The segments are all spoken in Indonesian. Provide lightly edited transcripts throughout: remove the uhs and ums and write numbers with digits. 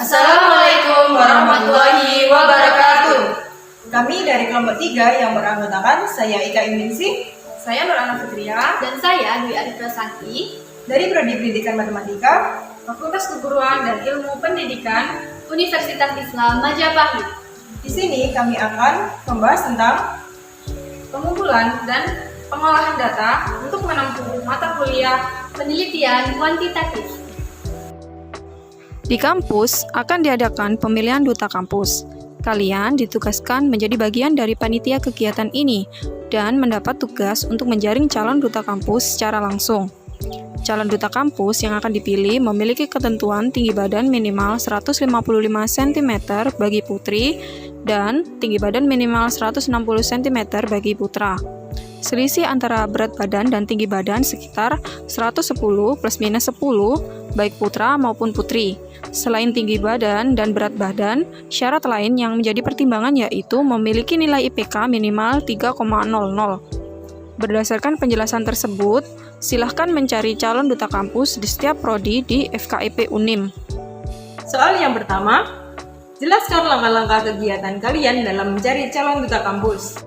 Assalamualaikum warahmatullahi wabarakatuh. Kami dari kelompok 3 yang beranggotakan saya Ika Iningsih, Saya Nurana Fitria, dan saya Dwi Arifah Sakti dari Prodi Pendidikan Matematika, Fakultas Keguruan dan Ilmu Pendidikan, Universitas Islam Majapahit. Di sini kami akan membahas tentang pengumpulan dan pengolahan data untuk menempuh mata kuliah Penelitian kuantitatif. Di kampus akan diadakan pemilihan duta kampus. Kalian ditugaskan menjadi bagian dari panitia kegiatan ini dan mendapat tugas untuk menjaring calon duta kampus secara langsung. Calon duta kampus yang akan dipilih memiliki ketentuan tinggi badan minimal 155 cm bagi putri dan tinggi badan minimal 160 cm bagi putra. Selisih antara berat badan dan tinggi badan sekitar 110 plus minus 10 baik putra maupun putri. Selain tinggi badan dan berat badan, syarat lain yang menjadi pertimbangan yaitu memiliki nilai IPK minimal 3,00. Berdasarkan penjelasan tersebut, silahkan mencari calon duta kampus di setiap prodi di FKIP Unim. soal yang pertama. Jelaskan langkah-langkah kegiatan kalian dalam mencari calon duta kampus.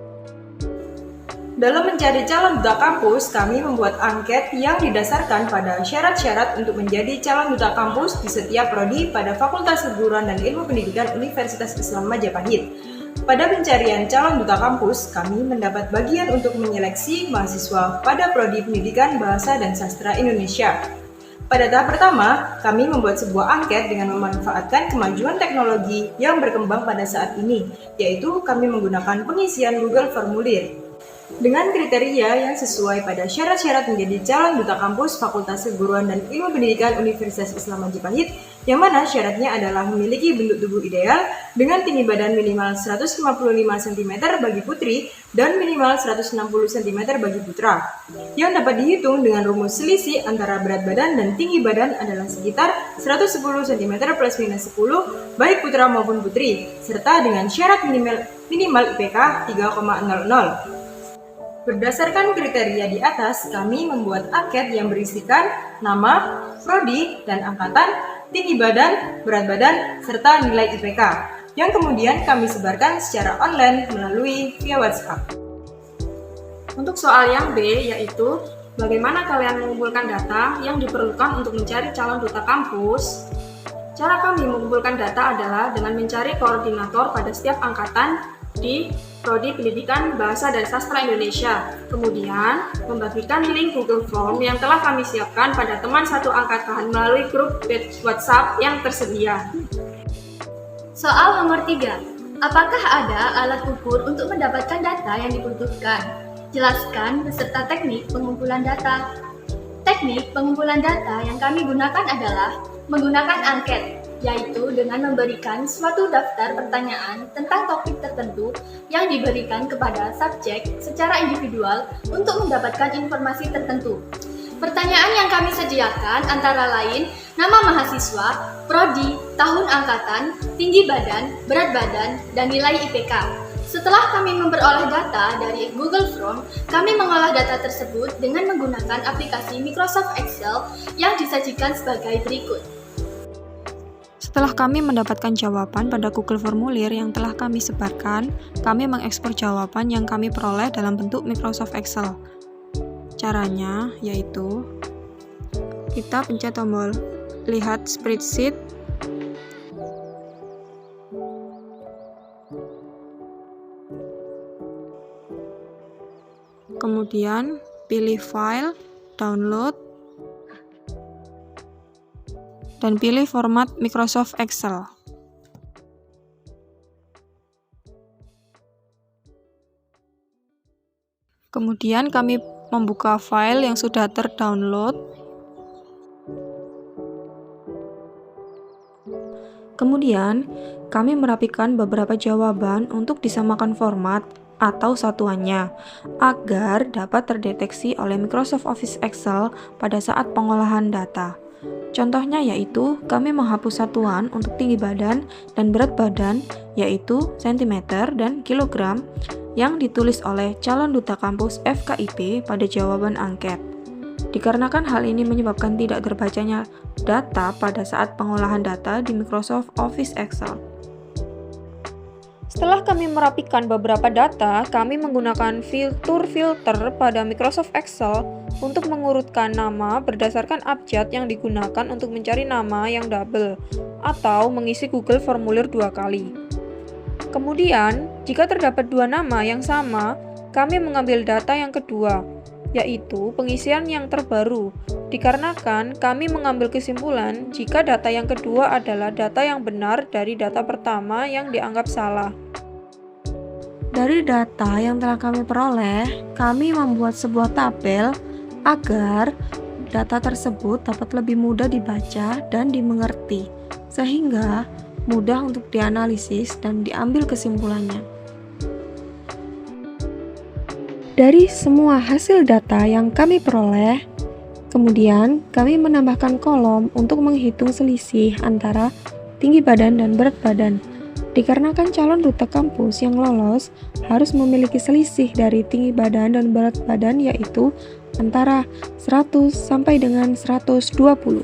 Dalam mencari calon duta kampus, kami membuat angket yang didasarkan pada syarat-syarat untuk menjadi calon duta kampus di setiap prodi pada Fakultas Keguruan dan Ilmu Pendidikan Universitas Islam Majapahit. Pada pencarian calon duta kampus, kami mendapat bagian untuk menyeleksi mahasiswa pada prodi Pendidikan Bahasa dan Sastra Indonesia. Pada tahap pertama, kami membuat sebuah angket dengan memanfaatkan kemajuan teknologi yang berkembang pada saat ini, yaitu kami menggunakan pengisian Google Formulir. Dengan kriteria yang sesuai pada syarat-syarat menjadi calon duta kampus Fakultas Keguruan dan Ilmu Pendidikan Universitas Islam Majapahit, yang mana syaratnya adalah memiliki bentuk tubuh ideal dengan tinggi badan minimal 155 cm bagi putri dan minimal 160 cm bagi putra, yang dapat dihitung dengan rumus selisih antara berat badan dan tinggi badan adalah sekitar 110 cm plus minus 10 baik putra maupun putri, serta dengan syarat minimal IPK 3,00. Berdasarkan kriteria di atas, kami membuat angket yang berisikan nama, prodi, dan angkatan, tinggi badan, berat badan, serta nilai IPK, yang kemudian kami sebarkan secara online melalui via WhatsApp. Untuk soal yang B, yaitu bagaimana kalian mengumpulkan data yang diperlukan untuk mencari calon duta kampus. Cara kami mengumpulkan data adalah dengan mencari koordinator pada setiap angkatan di Prodi Pendidikan Bahasa dan Sastra Indonesia, kemudian membagikan link Google Form yang telah kami siapkan pada teman satu angkatan melalui grup WhatsApp yang tersedia. Soal nomor 3. Apakah ada alat ukur untuk mendapatkan data yang dibutuhkan? Jelaskan beserta teknik pengumpulan data. Teknik pengumpulan data yang kami gunakan adalah menggunakan angket, yaitu dengan memberikan suatu daftar pertanyaan tentang topik tertentu yang diberikan kepada subjek secara individual untuk mendapatkan informasi tertentu. Pertanyaan yang kami sediakan antara lain nama mahasiswa, prodi, tahun angkatan, tinggi badan, berat badan, dan nilai IPK. Setelah kami memperoleh data dari Google Form, kami mengolah data tersebut dengan menggunakan aplikasi Microsoft Excel yang disajikan sebagai berikut. Setelah kami mendapatkan jawaban pada Google Formulir yang telah kami sebarkan, kami mengekspor jawaban yang kami peroleh dalam bentuk Microsoft Excel. Caranya yaitu kita pencet tombol lihat spreadsheet, kemudian pilih file, download, dan pilih format Microsoft Excel. Kemudian kami membuka file yang sudah terdownload. Kemudian kami merapikan beberapa jawaban untuk disamakan format atau satuannya agar dapat terdeteksi oleh Microsoft Office Excel pada saat pengolahan data. Contohnya yaitu kami menghapus satuan untuk tinggi badan dan berat badan yaitu cm dan kilogram yang ditulis oleh calon duta kampus FKIP pada jawaban angket. dikarenakan hal ini menyebabkan tidak terbacanya data pada saat pengolahan data di Microsoft Office Excel. Setelah kami merapikan beberapa data, kami menggunakan fitur pada Microsoft Excel untuk mengurutkan nama berdasarkan abjad yang digunakan untuk mencari nama yang double atau mengisi Google Formulir 2 kali. Kemudian, jika terdapat dua nama yang sama, kami mengambil data yang kedua, yaitu pengisian yang terbaru, dikarenakan kami mengambil kesimpulan jika data yang kedua adalah data yang benar dari data pertama yang dianggap salah. Dari data yang telah kami peroleh, kami membuat sebuah tabel agar data tersebut dapat lebih mudah dibaca dan dimengerti, sehingga mudah untuk dianalisis dan diambil kesimpulannya. Dari semua hasil data yang kami peroleh, kemudian kami menambahkan kolom untuk menghitung selisih antara tinggi badan dan berat badan. Dikarenakan calon duta kampus yang lolos harus memiliki selisih dari tinggi badan dan berat badan, yaitu antara 100 sampai dengan 120.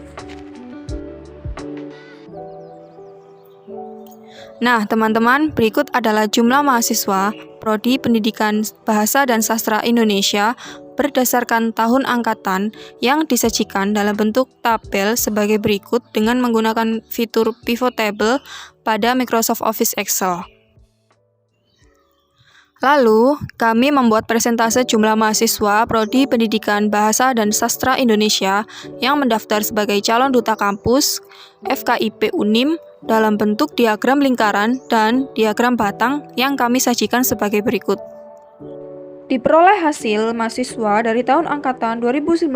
Nah, teman-teman, berikut adalah jumlah mahasiswa Prodi Pendidikan Bahasa dan Sastra Indonesia berdasarkan tahun angkatan yang disajikan dalam bentuk tabel sebagai berikut dengan menggunakan fitur pivot table pada Microsoft Office Excel. Lalu, kami membuat persentase jumlah mahasiswa Prodi Pendidikan Bahasa dan Sastra Indonesia yang mendaftar sebagai calon duta kampus FKIP UNIM dalam bentuk diagram lingkaran dan diagram batang yang kami sajikan sebagai berikut. Diperoleh hasil mahasiswa dari tahun angkatan 2019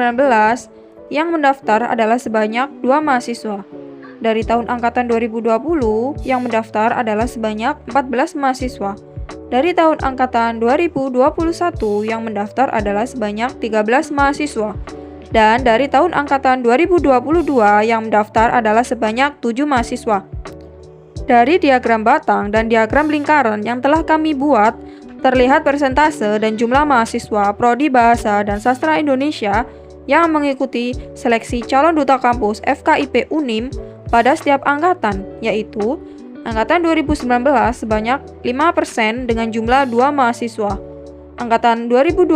yang mendaftar adalah sebanyak 2 mahasiswa. Dari tahun angkatan 2020 yang mendaftar adalah sebanyak 14 mahasiswa. Dari tahun angkatan 2021 yang mendaftar adalah sebanyak 13 mahasiswa. Dan dari tahun angkatan 2022 yang mendaftar adalah sebanyak 7 mahasiswa. Dari diagram batang dan diagram lingkaran yang telah kami buat, terlihat persentase dan jumlah mahasiswa Prodi Bahasa dan Sastra Indonesia yang mengikuti seleksi calon duta kampus FKIP UNIM pada setiap angkatan, yaitu angkatan 2019 sebanyak 5% dengan jumlah 2 mahasiswa, angkatan 2020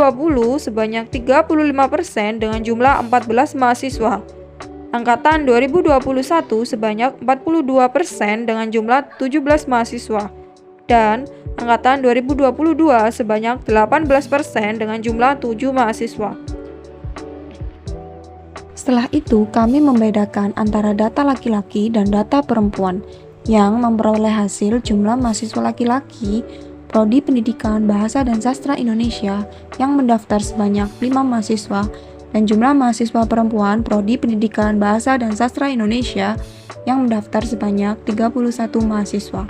sebanyak 35% dengan jumlah 14 mahasiswa, angkatan 2021 sebanyak 42% dengan jumlah 17 mahasiswa, dan angkatan 2022 sebanyak 18% dengan jumlah 7 mahasiswa. Setelah itu, kami membedakan antara data laki-laki dan data perempuan yang memperoleh hasil jumlah mahasiswa laki-laki Prodi Pendidikan Bahasa dan Sastra Indonesia yang mendaftar sebanyak 5 mahasiswa dan jumlah mahasiswa perempuan Prodi Pendidikan Bahasa dan Sastra Indonesia yang mendaftar sebanyak 31 mahasiswa.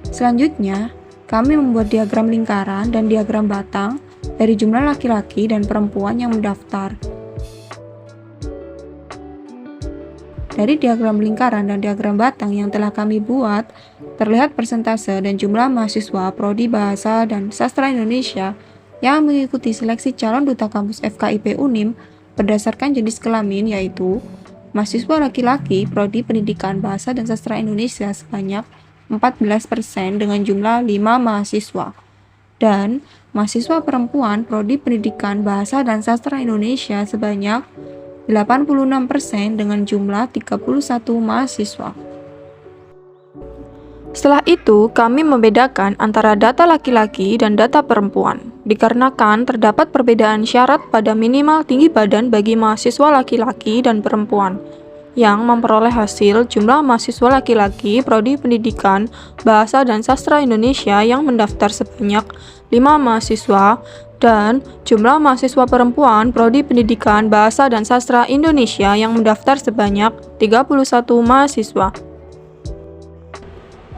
Selanjutnya, kami membuat diagram lingkaran dan diagram batang dari jumlah laki-laki dan perempuan yang mendaftar. Dari diagram lingkaran dan diagram batang yang telah kami buat, terlihat persentase dan jumlah mahasiswa Prodi Bahasa dan Sastra Indonesia yang mengikuti seleksi calon duta kampus FKIP UNIM berdasarkan jenis kelamin, yaitu mahasiswa laki-laki Prodi Pendidikan Bahasa dan Sastra Indonesia sebanyak 14% dengan jumlah 5 mahasiswa, dan mahasiswa perempuan Prodi Pendidikan Bahasa dan Sastra Indonesia sebanyak 86% dengan jumlah 31 mahasiswa. Setelah itu, kami membedakan antara data laki-laki dan data perempuan, dikarenakan terdapat perbedaan syarat pada minimal tinggi badan bagi mahasiswa laki-laki dan perempuan, yang memperoleh hasil jumlah mahasiswa laki-laki Prodi Pendidikan Bahasa dan Sastra Indonesia yang mendaftar sebanyak 5 mahasiswa, dan jumlah mahasiswa perempuan Prodi Pendidikan Bahasa dan Sastra Indonesia yang mendaftar sebanyak 31 mahasiswa.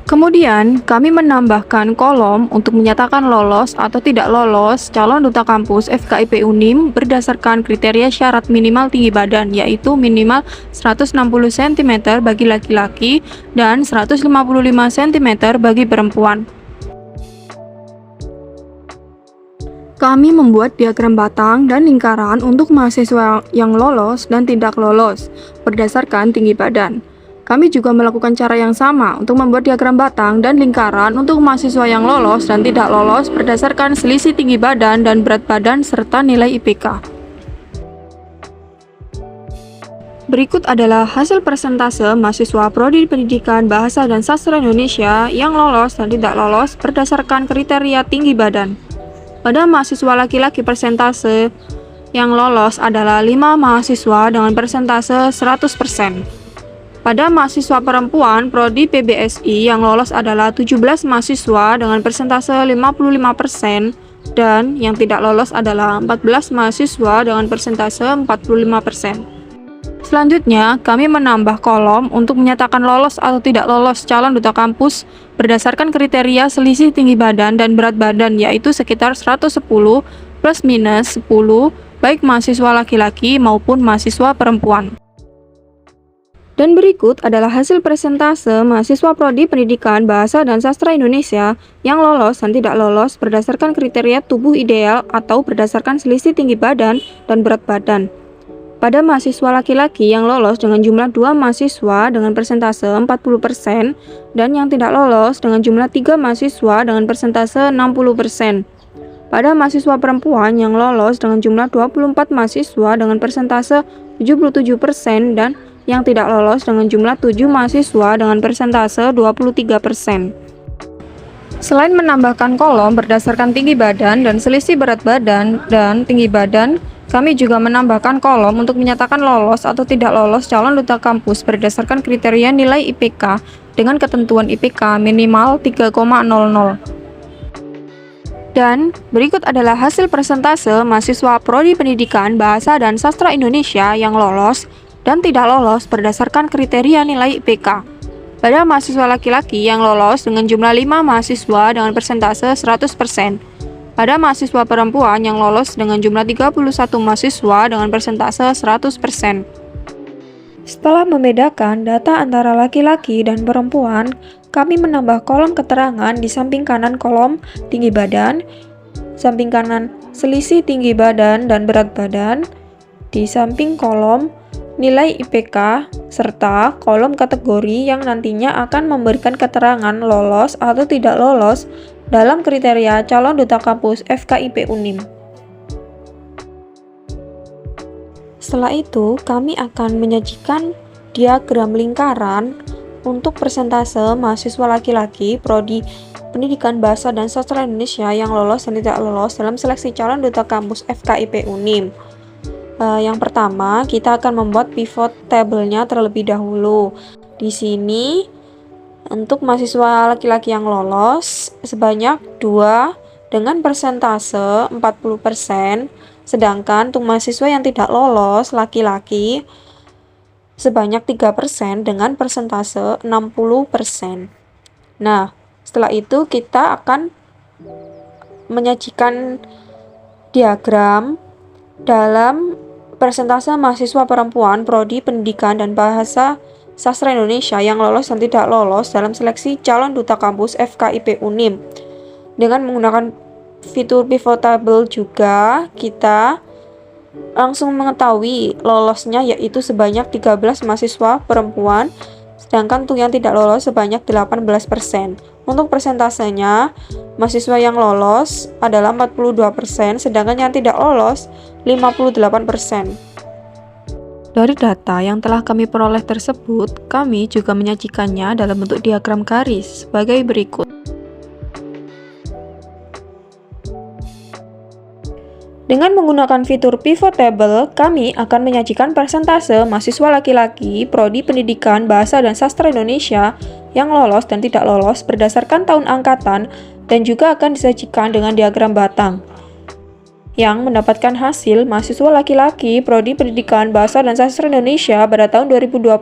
Kemudian, kami menambahkan kolom untuk menyatakan lolos atau tidak lolos calon duta kampus FKIP UNIM berdasarkan kriteria syarat minimal tinggi badan, yaitu minimal 160 cm bagi laki-laki dan 155 cm bagi perempuan. Kami membuat diagram batang dan lingkaran untuk mahasiswa yang lolos dan tidak lolos berdasarkan tinggi badan. Kami juga melakukan cara yang sama untuk membuat diagram batang dan lingkaran untuk mahasiswa yang lolos dan tidak lolos berdasarkan selisih tinggi badan dan berat badan serta nilai IPK. Berikut adalah hasil persentase mahasiswa Prodi Pendidikan Bahasa dan Sastra Indonesia yang lolos dan tidak lolos berdasarkan kriteria tinggi badan. Pada mahasiswa laki-laki persentase yang lolos adalah 5 mahasiswa dengan persentase 100%. Pada mahasiswa perempuan Prodi PBSI yang lolos adalah 17 mahasiswa dengan persentase 55% dan yang tidak lolos adalah 14 mahasiswa dengan persentase 45%. Selanjutnya, kami menambah kolom untuk menyatakan lolos atau tidak lolos calon duta kampus berdasarkan kriteria selisih tinggi badan dan berat badan, yaitu sekitar 110 plus minus 10, baik mahasiswa laki-laki maupun mahasiswa perempuan. Dan berikut adalah hasil persentase mahasiswa Prodi Pendidikan Bahasa dan Sastra Indonesia yang lolos dan tidak lolos berdasarkan kriteria tubuh ideal atau berdasarkan selisih tinggi badan dan berat badan. Pada mahasiswa laki-laki yang lolos dengan jumlah 2 mahasiswa dengan persentase 40% dan yang tidak lolos dengan jumlah 3 mahasiswa dengan persentase 60%. Pada mahasiswa perempuan yang lolos dengan jumlah 24 mahasiswa dengan persentase 77% dan yang tidak lolos dengan jumlah 7 mahasiswa dengan persentase 23%. Selain menambahkan kolom berdasarkan tinggi badan dan selisih berat badan dan tinggi badan, kami juga menambahkan kolom untuk menyatakan lolos atau tidak lolos calon duta kampus berdasarkan kriteria nilai IPK dengan ketentuan IPK minimal 3,00. Dan berikut adalah hasil persentase mahasiswa Prodi Pendidikan Bahasa dan Sastra Indonesia yang lolos dan tidak lolos berdasarkan kriteria nilai IPK. Pada mahasiswa laki-laki yang lolos dengan jumlah 5 mahasiswa dengan persentase 100%. Pada mahasiswa perempuan yang lolos dengan jumlah 31 mahasiswa dengan persentase 100%. Setelah membedakan data antara laki-laki dan perempuan, kami menambah kolom keterangan di samping kanan kolom tinggi badan, samping kanan selisih tinggi badan dan berat badan, di samping kolom nilai IPK, serta kolom kategori yang nantinya akan memberikan keterangan lolos atau tidak lolos dalam kriteria calon duta kampus FKIP Unim. Setelah itu, kami akan menyajikan diagram lingkaran untuk persentase mahasiswa laki-laki Prodi Pendidikan Bahasa dan Sastra Indonesia yang lolos dan tidak lolos dalam seleksi calon duta kampus FKIP Unim. Yang pertama, kita akan membuat pivot table-nya terlebih dahulu. Di sini, untuk mahasiswa laki-laki yang lolos sebanyak 2 dengan persentase 40%, sedangkan untuk mahasiswa yang tidak lolos laki-laki sebanyak 3% dengan persentase 60%. Nah, setelah itu kita akan menyajikan diagram dalam persentase mahasiswa perempuan Prodi Pendidikan dan Bahasa Sastra Indonesia yang lolos dan tidak lolos dalam seleksi calon duta kampus FKIP Unim. Dengan menggunakan fitur pivot table juga, kita langsung mengetahui lolosnya yaitu sebanyak 13 mahasiswa perempuan, sedangkan untuk yang tidak lolos sebanyak 18%. Untuk persentasenya, mahasiswa yang lolos adalah 42%, sedangkan yang tidak lolos 58%. Dari data yang telah kami peroleh tersebut, kami juga menyajikannya dalam bentuk diagram garis sebagai berikut. Dengan menggunakan fitur pivot table, kami akan menyajikan persentase mahasiswa laki-laki Prodi Pendidikan Bahasa dan Sastra Indonesia yang lolos dan tidak lolos berdasarkan tahun angkatan dan juga akan disajikan dengan diagram batang. Yang mendapatkan hasil mahasiswa laki-laki Prodi Pendidikan Bahasa dan Sastra Indonesia pada tahun 2020,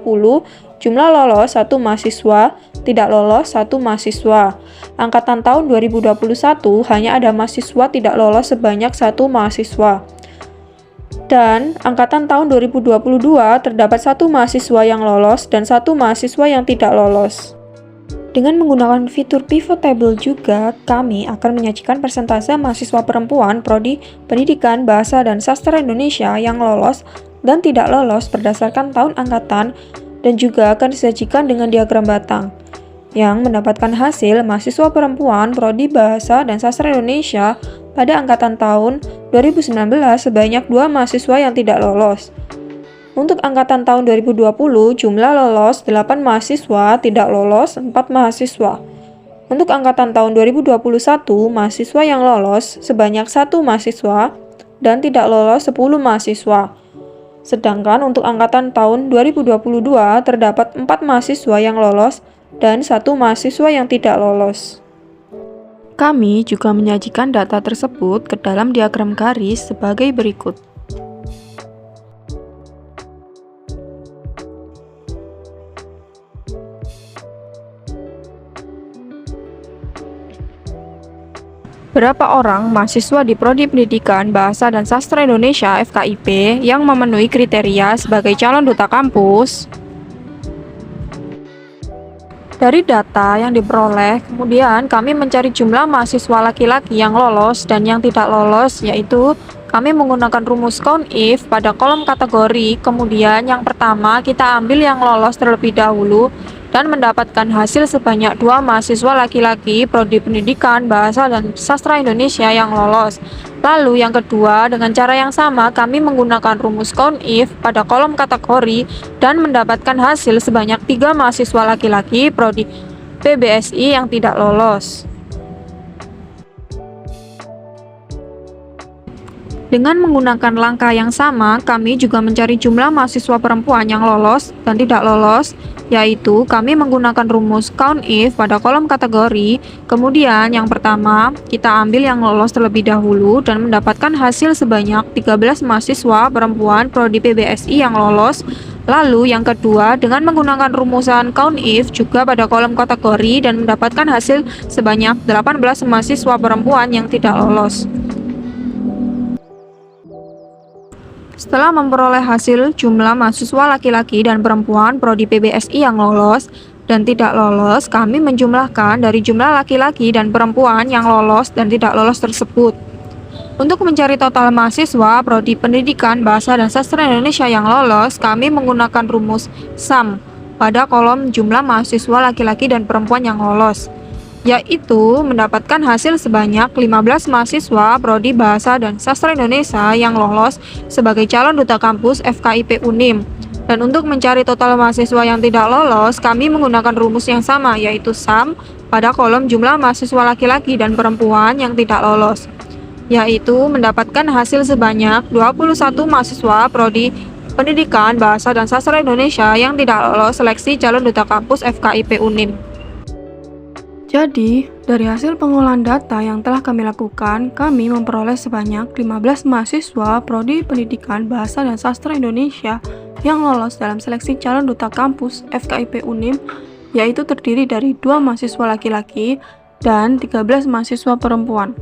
jumlah lolos 1 mahasiswa, tidak lolos 1 mahasiswa. Angkatan tahun 2021 hanya ada mahasiswa tidak lolos sebanyak 1 mahasiswa. Dan angkatan tahun 2022 terdapat 1 mahasiswa yang lolos dan 1 mahasiswa yang tidak lolos. Dengan menggunakan fitur pivot table juga, kami akan menyajikan persentase mahasiswa perempuan Prodi Pendidikan Bahasa dan Sastra Indonesia yang lolos dan tidak lolos berdasarkan tahun angkatan, dan juga akan disajikan dengan diagram batang yang mendapatkan hasil mahasiswa perempuan Prodi Bahasa dan Sastra Indonesia pada angkatan tahun 2019 sebanyak 2 mahasiswa yang tidak lolos. Untuk angkatan tahun 2020, jumlah lolos 8 mahasiswa, tidak lolos 4 mahasiswa. Untuk angkatan tahun 2021, mahasiswa yang lolos sebanyak 1 mahasiswa dan tidak lolos 10 mahasiswa. Sedangkan untuk angkatan tahun 2022 terdapat 4 mahasiswa yang lolos dan 1 mahasiswa yang tidak lolos. Kami juga menyajikan data tersebut ke dalam diagram garis sebagai berikut. Berapa orang mahasiswa di Prodi Pendidikan Bahasa dan Sastra Indonesia (FKIP) yang memenuhi kriteria sebagai calon duta kampus? Dari data yang diperoleh, kemudian kami mencari jumlah mahasiswa laki-laki yang lolos dan yang tidak lolos, yaitu kami menggunakan rumus count if pada kolom kategori. Kemudian yang pertama kita ambil yang lolos terlebih dahulu dan mendapatkan hasil sebanyak 2 mahasiswa laki-laki Prodi Pendidikan Bahasa dan Sastra Indonesia yang lolos. Lalu yang kedua, dengan cara yang sama kami menggunakan rumus count if pada kolom kategori dan mendapatkan hasil sebanyak 3 mahasiswa laki-laki Prodi PBSI yang tidak lolos. Dengan menggunakan langkah yang sama, kami juga mencari jumlah mahasiswa perempuan yang lolos dan tidak lolos, yaitu kami menggunakan rumus count if pada kolom kategori. Kemudian yang pertama, kita ambil yang lolos terlebih dahulu dan mendapatkan hasil sebanyak 13 mahasiswa perempuan Prodi PBSI yang lolos. Lalu yang kedua, dengan menggunakan rumusan count if juga pada kolom kategori dan mendapatkan hasil sebanyak 18 mahasiswa perempuan yang tidak lolos. Setelah memperoleh hasil jumlah mahasiswa laki-laki dan perempuan Prodi PBSI yang lolos dan tidak lolos, kami menjumlahkan dari jumlah laki-laki dan perempuan yang lolos dan tidak lolos tersebut. Untuk mencari total mahasiswa Prodi Pendidikan Bahasa dan Sastra Indonesia yang lolos, kami menggunakan rumus SUM pada kolom jumlah mahasiswa laki-laki dan perempuan yang lolos, yaitu mendapatkan hasil sebanyak 15 mahasiswa Prodi Bahasa dan Sastra Indonesia yang lolos sebagai calon duta kampus FKIP UNIM. Dan untuk mencari total mahasiswa yang tidak lolos, kami menggunakan rumus yang sama, yaitu SUM pada kolom jumlah mahasiswa laki-laki dan perempuan yang tidak lolos, yaitu mendapatkan hasil sebanyak 21 mahasiswa Prodi Pendidikan Bahasa dan Sastra Indonesia yang tidak lolos seleksi calon duta kampus FKIP UNIM. Jadi, dari hasil pengolahan data yang telah kami lakukan, kami memperoleh sebanyak 15 mahasiswa Prodi Pendidikan Bahasa dan Sastra Indonesia yang lolos dalam seleksi calon duta kampus FKIP UNIM, yaitu terdiri dari 2 mahasiswa laki-laki dan 13 mahasiswa perempuan.